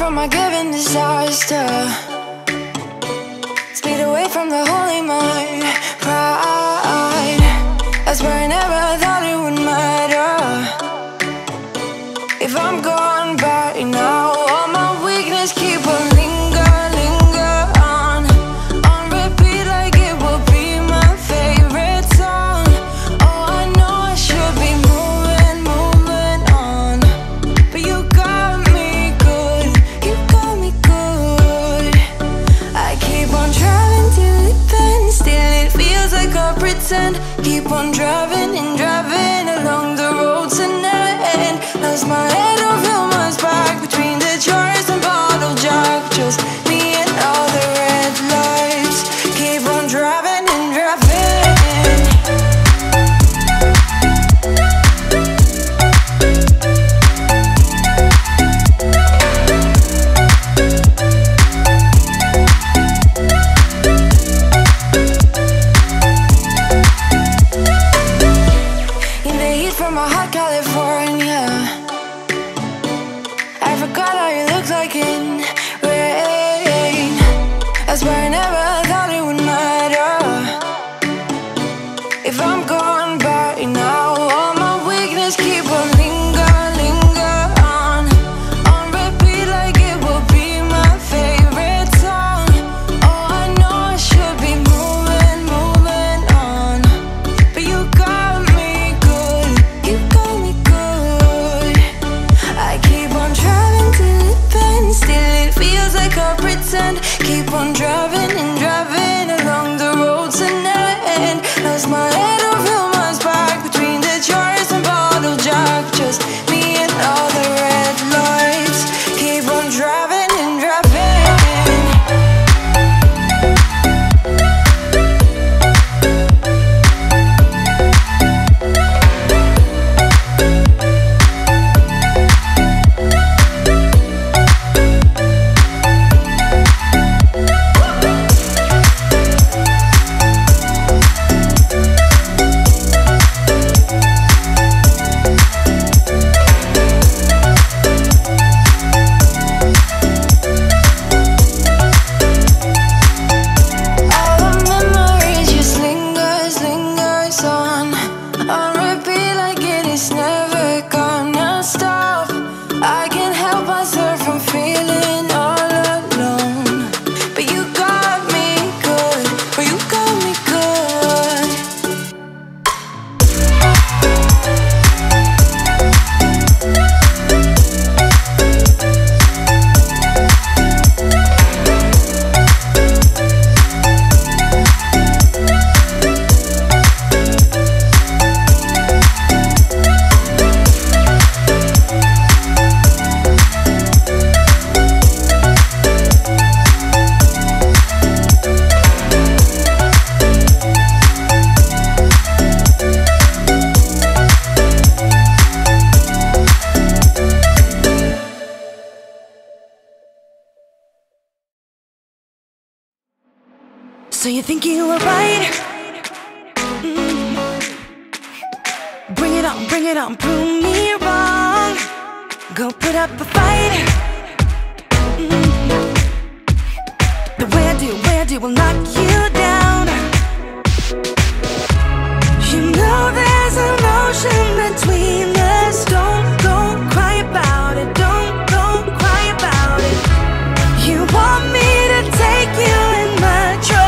from my given disaster. Speed away from the holy mind. Pride, that's where I never thought it would matter. If I'm gone by now, all my weakness keep on linger on repeat like it will be my favorite song. Oh, I know I should be moving on, but you got me good, you got me good. I keep on driving till it bends, still it feels like I pretend. Keep on driving and driving along the road to end. Lost my head over my back between the jars and bottle jack. Just me and all the red lights. Keep on driving and driving. In the heat from my hot California, I forgot how you look like in rain. That's why I never thought it would matter. If I'm gone by now, all my weakness keep on linger on repeat like it will be my favorite song. Oh, I know I should be moving on, but you got me good, you got me good. I keep on driving till it bends, still it feels like I pretend. Keep on driving and driving along the road to end. Lost my head over my back between the jars and bottle jack. Just me and all the red lights. Keep on driving and driving. All the memories just lingers on repeat like it is never gonna stop. I can't help myself from feeling all alone, but you got me good, but you got me good. So you think you were right? Bring it on, prove me wrong. Go put up a fight. The way I do will knock you down. You know there's an ocean between us. Don't go cry about it, don't go cry about it. You want me to take you in my trust.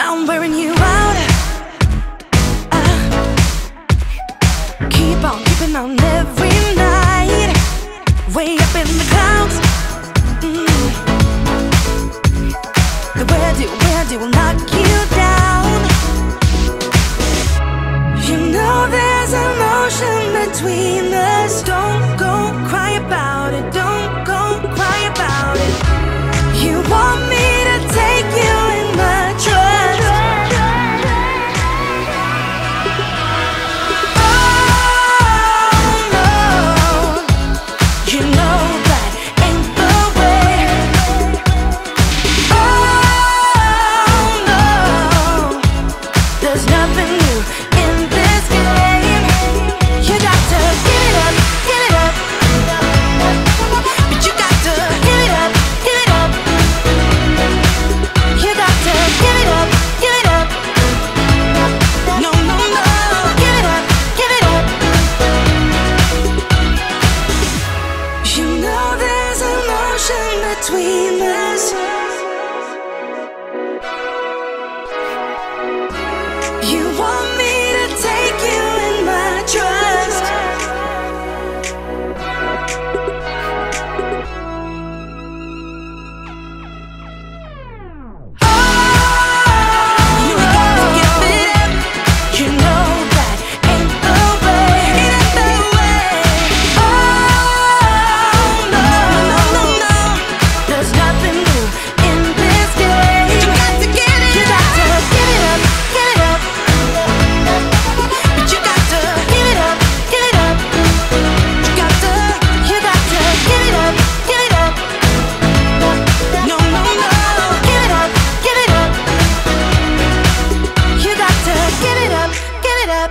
I'm wearing you out. Keep on keeping on every night, way up in the clouds. The way I do will knock you down. You know there's an ocean between us. Don't go cry about it, don't go cry about it. You want me You know that ain't the way. Oh no, there's nothing new in this game. You got to give it up, give it up. But you got to give it up, give it up. You got to give it up, give it up. No, no, no, give it up, give it up. You know there's an ocean between us. You want me to take you in my trust. You got to give it up. You know that ain't the way. It ain't the way. Oh no, no, no, no. There's nothing new in this game. You got to give it up. You got to give it up, give it up. But you got to give it up, give it up. You got to give it up, give it up. No, no, no, give it up, give it up. You got to give it up, give it up.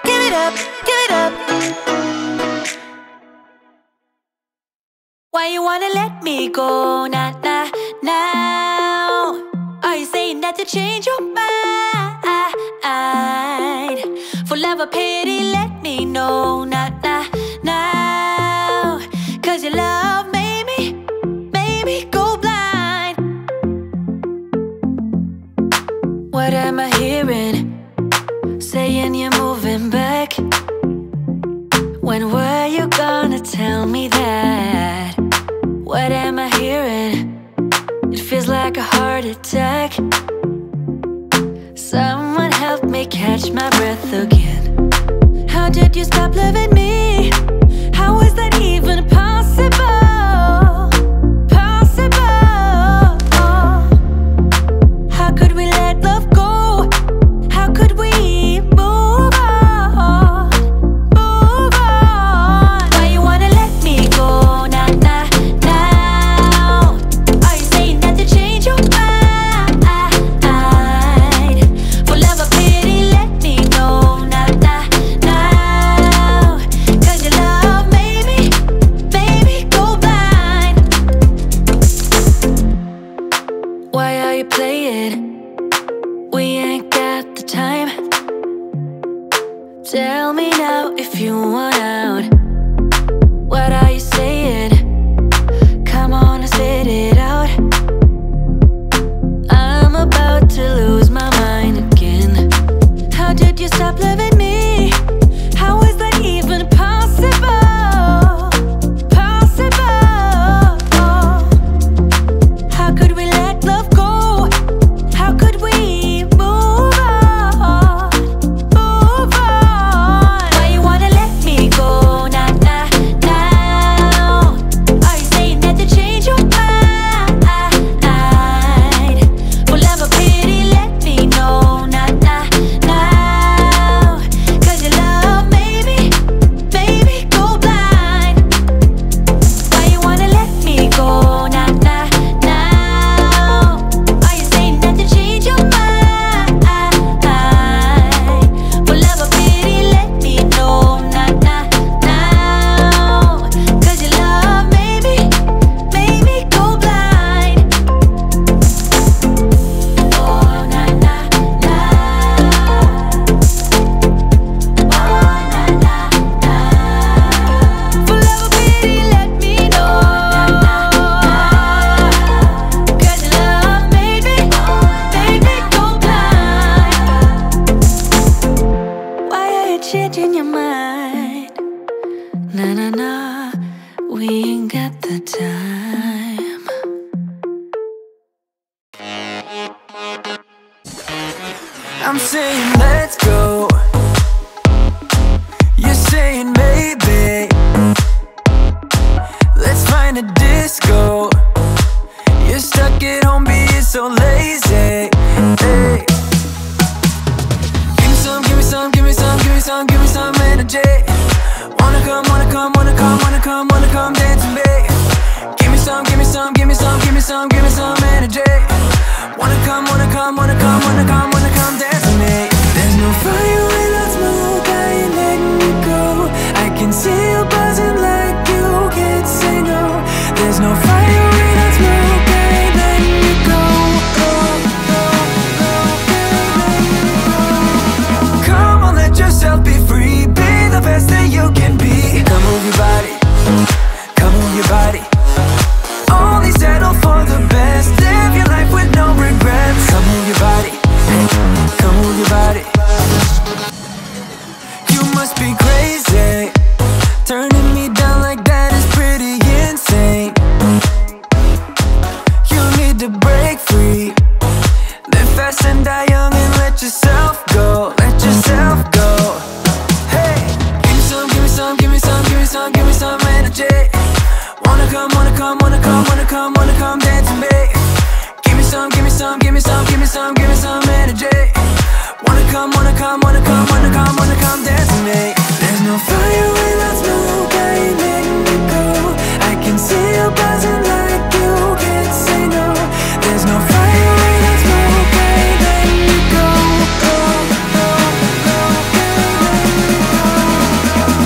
Give it up, give it up. Why you wanna let me go now, now, now? Are you saying that to change your mind? For love or pity, let me know now, now, now. Cause your love made me go blind. What am I hearing? Saying you're moving back. When were you gonna tell me that? What am I hearing? It feels like a heart attack. Someone help me catch my breath again. How did you stop loving me? How is that even possible? Possible. How could we let love go? How could we move on? Move on. Why you wanna let me go now, now, now? Are you saying that to change your mind? For love or pity, let me know now, now, now. Cause your love made me go blind. Why are you playing? We ain't got the time. Tell me now if you want out. What are you saying? Come on and spit it out. I'm about to lose my mind again. How did you stop loving me? How is that even possible? Possible. How could we let love go? How could we move on? Move on. Why you wanna let me go now, now, now? Are you saying that to change your mind? For love or pity, let me know now, now, now. Cause your love made me go blind. Why you wanna let me go now, now, now? Are you saying that to change your mind? For love or pity, let me know now, now, now. Cause your love made me go blind. Oh, na, na, na. Oh, na, na, na. For love or pity, let me know. Cause your love made me go blind. Why are you changing your mind? Na, na, na. We ain't got the time. I'm saying let's go. You're saying maybe. Let's find a disco. You're stuck at home being so lazy. Hey. Give me some, give me some, give me some, give me some, give me some energy. Wanna come come dance with me. Give me some, give me some, give me some, give me some, give me some energy. Wanna come dance with me. There's no fire when I smoke, I ain't letting you go. I can see you buzzing like you can't say no. There's no fire when I smoke, I ain't letting you go. Come on, let yourself be free. Be the best that you can be. Come move your body, come move your body. Only settle for the best. Live your life with no regrets. Come move your body, come move your body. You must be crazy. Turning me down like that is pretty insane. You need to break free. Live fast and die young and let yourself go. Let yourself go. Hey, give me some, give me some, give me some, give me some, give me some energy. Wanna come dance with me. Give me some, give me some, give me some, give me some, give me some energy. Wanna come dance with me. There's no fire when I smoke, I ain't letting you go. I can see you buzzing like you can't say no. There's no fire when I smoke, I ain't letting you go.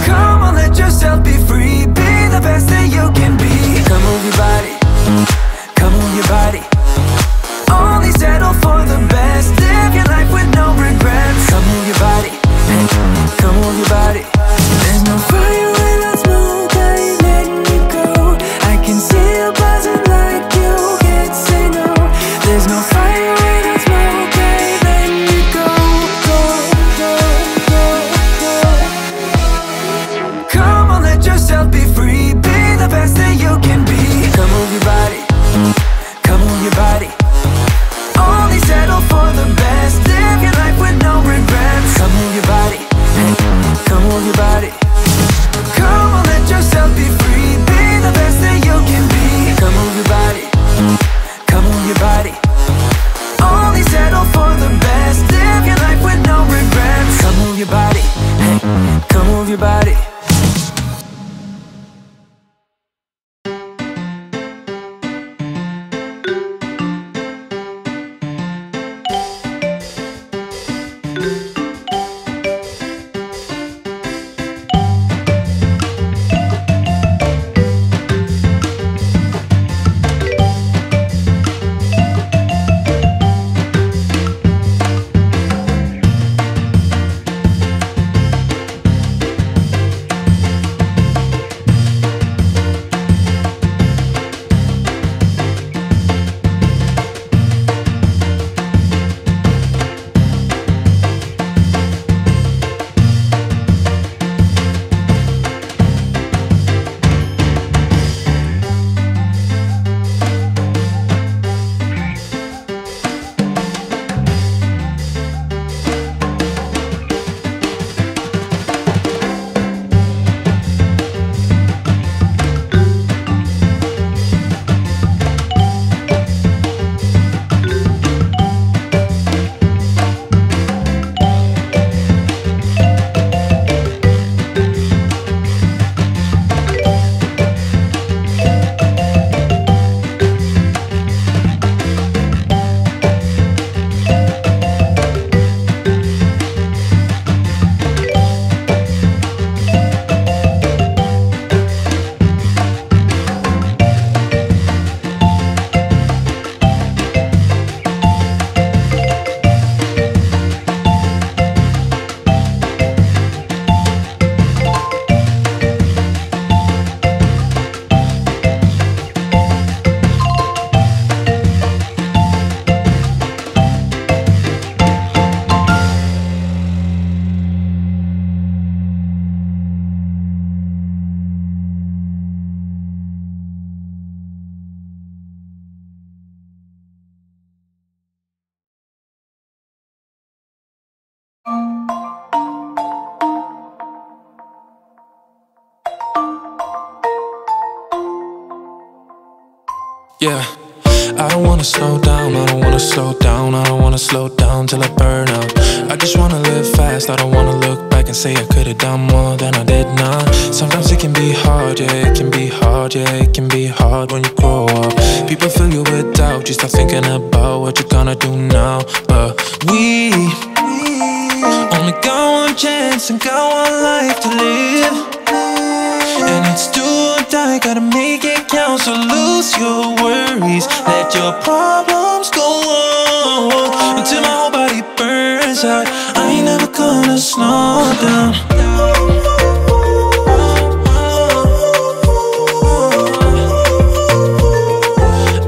Come on, let yourself be free. Be the best that you can be. Come move your body, come move your body. Only settle for the best. Live your life with no regrets. Come move your body, come move your body. There's no fire when I smoke, I ain't letting you go. I can see you buzzing like you can't say no. There's no fire when I smoke, I ain't letting you go. Come on, let yourself be free. Be the best that you can be. Come move your body, come move your body. Only settle for the best. Live your life with no regrets. Come move your body, come move your body. Come on, let yourself be free. Be the best that you can be. Come move your body, come move your body. Only settle for the best. Live your life with no regrets. Come move your body, come move your body. Yeah, I don't wanna slow down, I don't wanna slow down, I don't wanna slow down till I burn out. I just wanna live fast, I don't wanna look back and say I could've done more than I did now. Sometimes it can be hard, yeah, it can be hard, yeah, it can be hard when you grow up. People fill you with doubt, you start thinking about what you're gonna do now. But we only got one chance and got one life to live, and it's do or die, gotta make it count. So lose your worries, let your problems go on until my whole body burns out. I ain't never gonna slow down.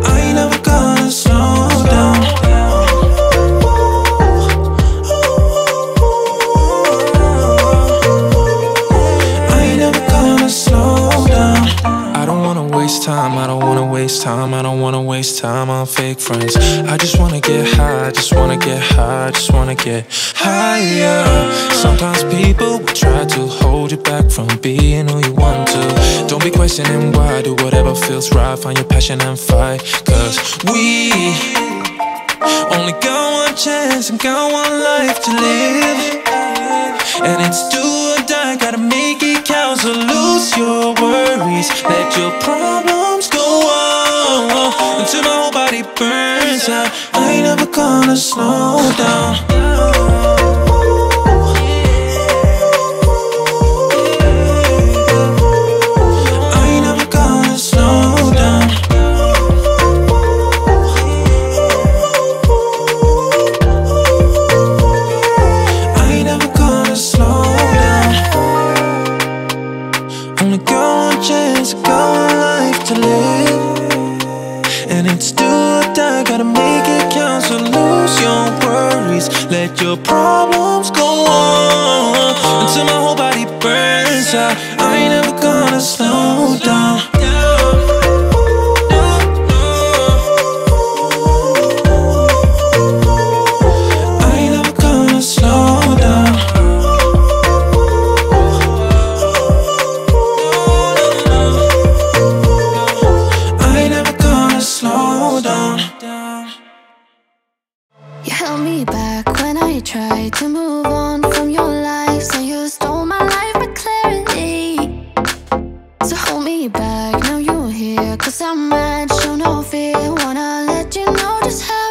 I ain't never gonna slow down. I ain't never gonna slow down. I don't wanna waste time, I don't wanna waste time, I don't wanna waste time on fake friends. I just wanna get high, I just wanna get high, I just wanna get higher. Sometimes people will try to hold you back from being who you want to. Don't be questioning why, do whatever feels right, find your passion and fight. Cause we only got one chance and got one life to live, and it's do or die, gotta make it count. So lose your worries, let your problems go on until my whole body burns out. I ain't never gonna slow down. I ain't never gonna slow down. I ain't never gonna slow down. Only got one chance, got one life to live, and it's do or die, gotta make it count. So lose your worries, let your problems go on until my whole body burns out. I ain't never gonna slow down. I ain't never gonna slow down. I ain't never gonna slow down. You held me back when I tried to move on from your life. So you stole my life with clarity. So hold me back, now you're here. Cause I'm mad, show no fear. Wanna let you know just how